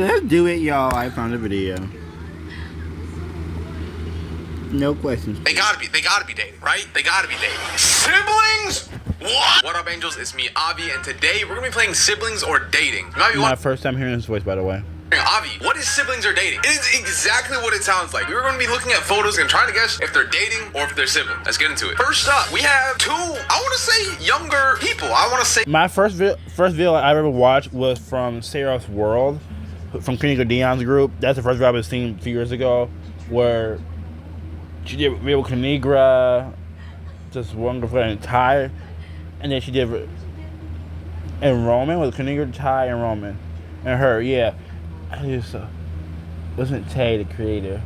let's do it, y'all. I found a video. No questions. They gotta be dating, right? They gotta be dating. Siblings? What? What up, angels? It's me, Avi, and today we're gonna be playing siblings or dating. You might be My first time hearing his voice, by the way. Avi, what is siblings or dating? It is exactly what it sounds like. We're going to be looking at photos and trying to guess if they're dating or if they're siblings. Let's get into it. First up, we have two, I want to say younger people. I want to say... My first video I ever watched was from Sarah's World, from Keniga Dion's group. That's the first video I've seen a few years ago, where she did real Kenigra, just wonderful and Ty, and then she did in Roman, with Kenigra, Ty, and Roman, and her, yeah. I just wasn't Tay the creator,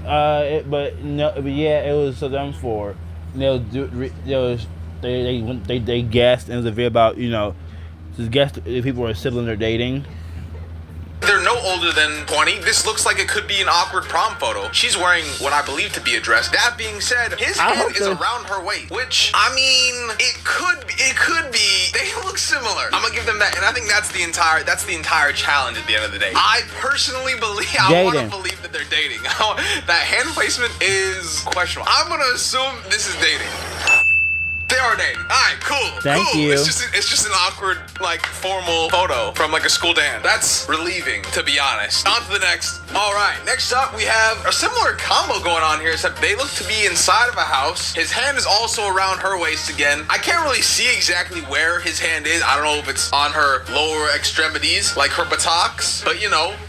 but yeah, it was them four. They guessed, and it was a video about just guessed if people were siblings or dating. They're no older than 20. This looks like it could be an awkward prom photo. She's wearing what I believe to be a dress. That being said, his hand is around her waist, which, I mean, it could be. They look similar. I'm gonna give them that, and I think that's the entire challenge at the end of the day. I personally believe, I want to believe that they're dating. That hand placement is questionable. I'm gonna assume this is dating. They are dating. All right, cool. Thank you. It's just an awkward, formal photo from a school dance. That's relieving, to be honest. On to the next. All right, next up we have a similar combo going on here, except they look to be inside of a house. His hand is also around her waist again. I can't really see exactly where his hand is. I don't know if it's on her lower extremities, like her buttocks. But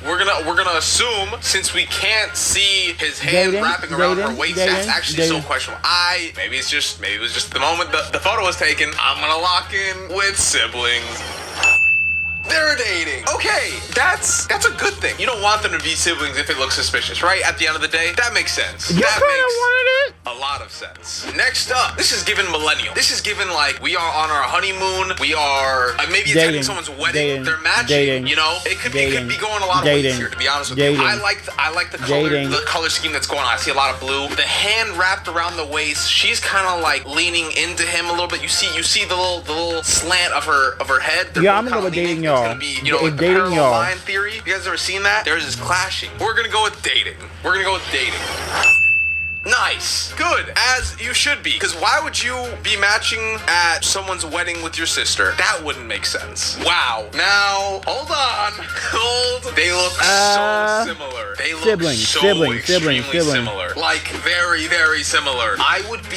we're gonna assume, since we can't see his hand wrapping around her waist, that's actually so questionable. Maybe it was just the moment the photo was taken. I'm gonna lock in with siblings. They're dating. Okay, that's a good thing. You don't want them to be siblings if it looks suspicious, right? At the end of the day, that makes sense. You that makes wanted it. A lot of sense. Next up, this is given millennial. This is given we are on our honeymoon. We are maybe attending someone's wedding. They're matching. It could be going a lot of ways here. To be honest with you, I like the color scheme that's going on. I see a lot of blue. The hand wrapped around the waist. She's kind of leaning into him a little bit. You see the little slant of her head. Yeah, I'm gonna go with dating, y'all. It's gonna be, like the parallel line theory. You guys ever seen that? Theirs is clashing. We're gonna go with dating. Nice. Good. As you should be. Because why would you be matching at someone's wedding with your sister? That wouldn't make sense. Wow. Now, hold on. They look so similar. They look so extremely similar. Very, very similar. I would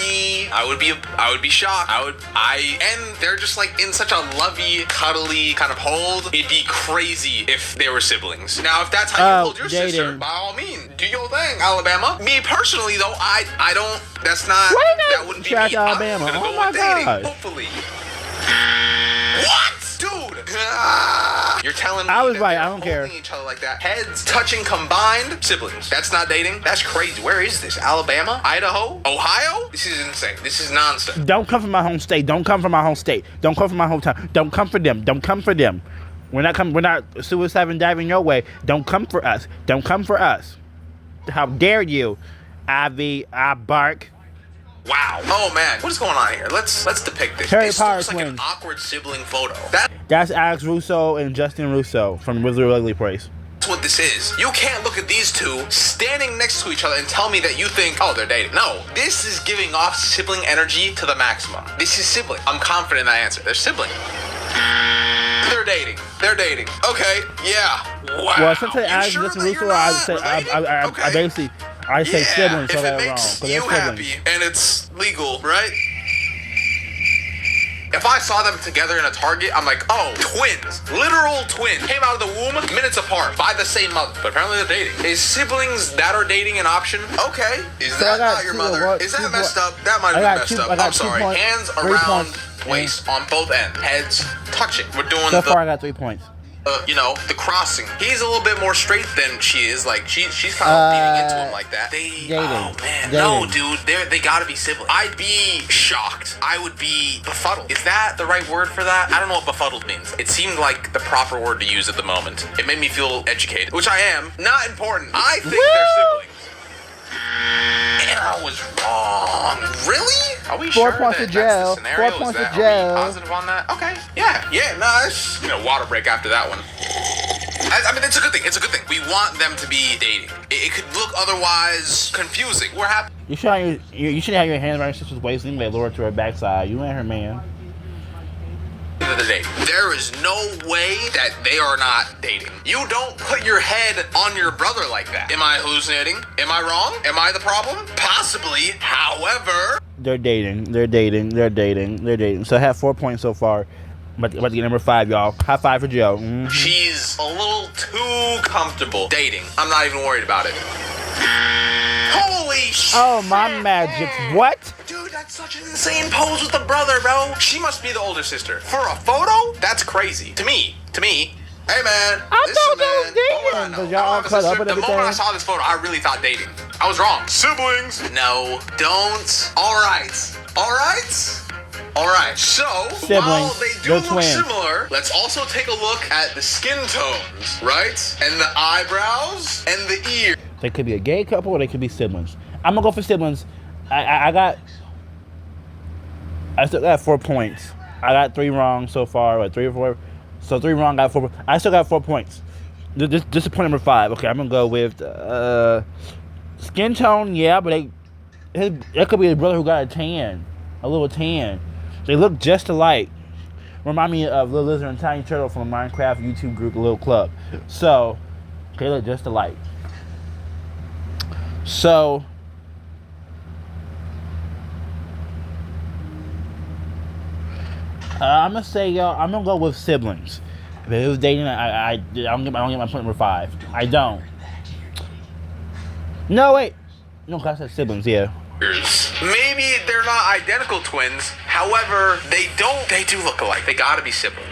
be shocked. And they're just in such a lovey, cuddly kind of hold. It'd be crazy if they were siblings. Now, if that's how you hold your sister, by all means, do your thing, Alabama. Me personally, though, I don't. That's not. That wouldn't be me. Alabama. I'm gonna go with dating, hopefully. What, dude? You're telling me I was that right. they're I don't care. holding each other like that, heads touching combined, siblings. That's not dating. That's crazy. Where is this? Alabama, Idaho, Ohio? This is insane. This is nonsense. Don't come from my home state. Don't come from my home state. Don't come from my hometown. Don't come for them. Don't come for them. We're not suicide and diving your way. Don't come for us. Don't come for us. How dare you? Avi Akbar. Wow. Oh man, what is going on here? Let's depict this. Harry This Potter looks like an twins. awkward sibling photo. That's Alex Russo and Justin Russo from Wizard of Ugly Place. That's what this is. You can't look at these two standing next to each other and tell me that you think, oh, they're dating. No, this is giving off sibling energy to the maximum. This is sibling. I'm confident in that answer. They're sibling. They're dating. Okay, yeah. Wow. Well, since I Alex Justin Russo, I say siblings, so that's wrong. If it makes you happy and it's legal, right? If I saw them together in a Target, I'm like, oh, twins. Literal twins. Came out of the womb minutes apart by the same mother. But apparently they're dating. Is siblings that are dating an option? Okay. Is that not your mother? Is that messed up? That might have been messed up. I'm sorry. Hands around waist on both ends. Heads touching. We're doing so far I got 3 points. The crossing. He's a little bit more straight than she is. She's kind of leaning into him like that. Oh man, no, dude. They gotta be siblings. I'd be shocked. I would be befuddled. Is that the right word for that? I don't know what befuddled means. It seemed like the proper word to use at the moment. It made me feel educated, which I am. Not important. I think they're siblings. And I was wrong. Really? Are we 4 sure points that to jail. that's the scenario? 4 points Are to jail. we positive on that? Okay. Yeah. Nice. Water break after that one. I mean, it's a good thing. It's a good thing. We want them to be dating. It could look otherwise confusing. We're happy. You should have your hands around your sister's waist and lower to her backside. You ain't her man. Of the day, there is no way that they are not dating. You don't put your head on your brother like that. Am I hallucinating? Am I wrong? Am I the problem? Possibly. However, they're dating. So I have 4 points so far. About to get number 5, y'all. High five for Joe. Mm-hmm. She's a little too comfortable dating. I'm not even worried about it. Holy shit! Oh, my magic. What? Dude, that's such an insane pose with the brother, bro. She must be the older sister. For a photo? That's crazy. To me. Hey, man. I thought that was dating. Because y'all all cut up and everything. The moment I saw this photo, I really thought dating. I was wrong. Siblings. No, don't. All right. So, siblings, while they do look twins. similar, let's also take a look at the skin tones, right? And the eyebrows and the ears. They could be a gay couple or they could be siblings. I'm going to go for siblings. I still got 4 points. I got 3 wrong so far. What, 3 or 4? So 3 wrong, got 4. I still got 4 points. This is point number 5. Okay, I'm going to go with skin tone, yeah, but that could be a brother who got a little tan. They look just alike. Remind me of Little Lizard and Tiny Turtle from the Minecraft YouTube group, The Little Club. So, they look just alike. So, I'm gonna say, y'all, I'm gonna go with siblings. If it was dating, I don't get my point number 5. I don't. No, wait. No, I said siblings, yeah. Maybe they're not identical twins. However, they do look alike. They gotta be siblings.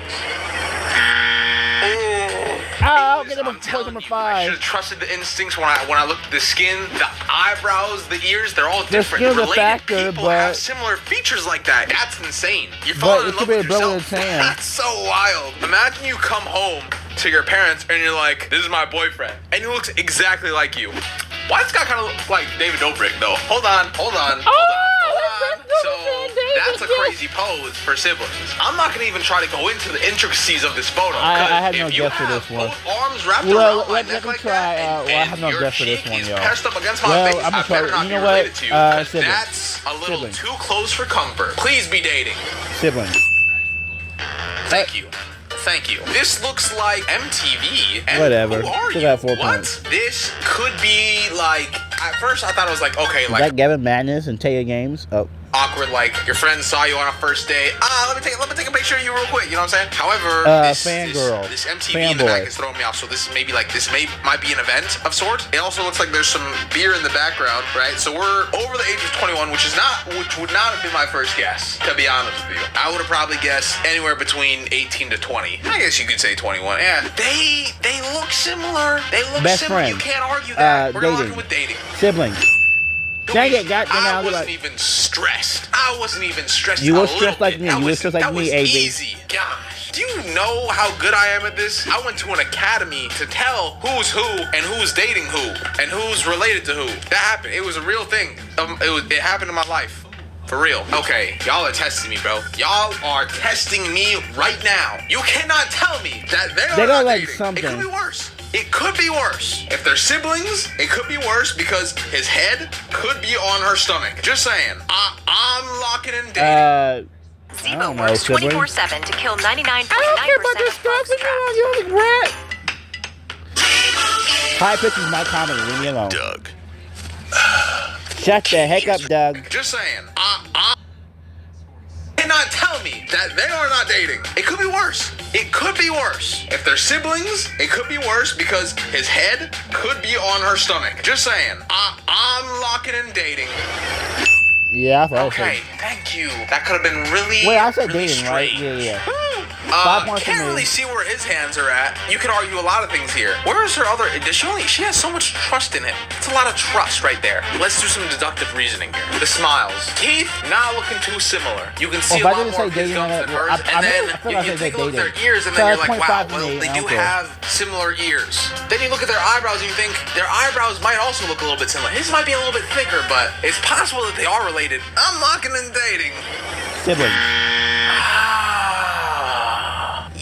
I'll get them a point number 5. I should have trusted the instincts when I looked at the skin, the eyebrows, the ears. They're all different. Skin's a Related factor, people but have similar features like that. That's insane. You're falling in love with yourself. That's so wild. Imagine you come home to your parents and you're like, "This is my boyfriend," and he looks exactly like you. Why does this guy kind of look like David Dobrik though? Hold on. So that's a crazy pose for siblings. I'm not gonna even try to go into the intricacies of this photo. I had no guess for this one. Both arms wrapped around my neck like try. that, I have no guess for this one, y'all. Pressed up against my face. I'm gonna try. Not You know be what? related to you, 'cause Siblings. that's a little too close for comfort. Please be dating. Siblings. Thank you. This looks like MTV. And whatever. Who are Still you? got 4 points. This could be like. At first, I thought it was like okay, Is like that Gavin Madness and Taya Games? Oh. awkward, like your friend saw you on a first date. Let me take a picture of you real quick. You know what I'm saying? However, fangirl. this MTV in the back is throwing me off. So this might be an event of sort. It also looks like there's some beer in the background, right? So we're over the age of 21, which would not have been my first guess, to be honest with you. I would have probably guessed anywhere between 18 to 20. I guess you could say 21. Yeah, they look similar. They look Best similar. friends. You can't argue that. We're dating. talking with dating. Siblings. Dang it, I wasn't even stressed. You were stressed like me. You were stressed like me, AZ. Easy. Gosh. Do you know how good I am at this? I went to an academy to tell who's who and who's dating who and who's related to who. That happened. It was a real thing. It happened in my life. For real. Okay, y'all are testing me, bro. Y'all are testing me right now. You cannot tell me that they are not like dating. something. It could be worse. It could be worse. If they're siblings, it could be worse because his head could be on her stomach. Just saying. I'm locking in dating. Zebo works 24/7 to kill 99.9% of folks trapped. You only rat. High pitch is my comedy. Leave me alone. Doug. Shut the heck up, Doug. Just saying. Cannot tell me that they are not dating. It could be worse. It could be worse. If they're siblings, it could be worse because his head could be on her stomach. Just saying. I'm locking in dating. Yeah, I thought okay, thank you. That could have been really. Wait, I said really dating, strange. right? Yeah. 5 points Can't for me. really see where his hands are at. You could argue a lot of things here. Where is her other? She has so much trust in him. It's a lot of trust right there. Let's do some deductive reasoning here. The smiles, teeth, not looking too similar. You can see a lot more of his gums than hers. And then you take a look at their ears, and then you're like, wow, well, they do have similar ears. Then you look at their eyebrows, and you think their eyebrows might also look a little bit similar. His might be a little bit thicker, but it's possible that they are related. I'm locking in dating. Siblings.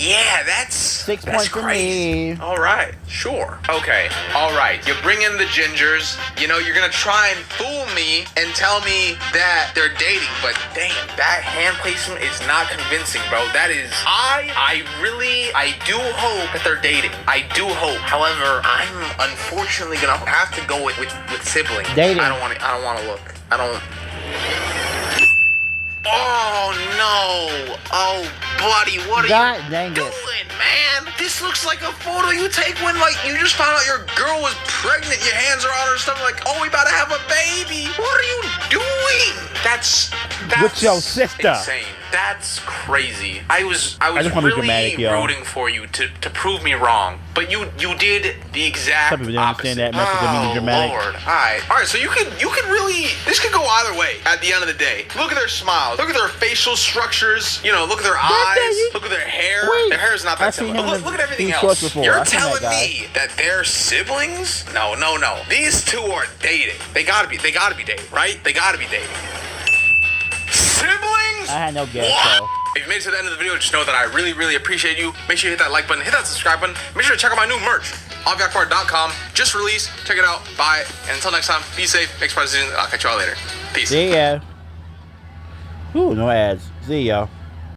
Yeah, that's 6 that's points for crazy. me. All right, sure. Okay, all right. You bring in the gingers. You know, you're gonna try and fool me and tell me that they're dating, but damn, that hand placement is not convincing, bro. That is, I do hope that they're dating. I do hope. However, I'm unfortunately gonna have to go with sibling. Dating. I don't want to look. I don't. Oh no! Oh, buddy, what are you doing, man? This looks like a photo you take when, like, you just found out your girl was pregnant. Your hands are on her stomach, like, oh, we about to have a baby. What are you doing? That's with your sister. Insane. That's crazy. I was just wanna be really dramatic, yo. rooting for you to prove me wrong, but you did the exact Some people don't opposite. understand that message of being dramatic. Lord. All right. So you could really, this could go either way. At the end of the day, look at their smiles, look at their facial structures. You know, look at their eyes, look at their hair. Wait, their hair is not that I've seen similar. him Look at everything in else. shorts before. You're I've seen that telling guy. me that they're siblings? No. These two are dating. They gotta be dating, right? They gotta be dating. Siblings? I had no guess, What? so. If you made it to the end of the video, just know that I really, really appreciate you. Make sure you hit that like button, hit that subscribe button. Make sure to check out my new merch, aviakbar.com. Just released. Check it out. Buy it. And until next time, be safe. Make smart decisions. I'll catch you all later. Peace. See ya. Ooh, no ads. See ya.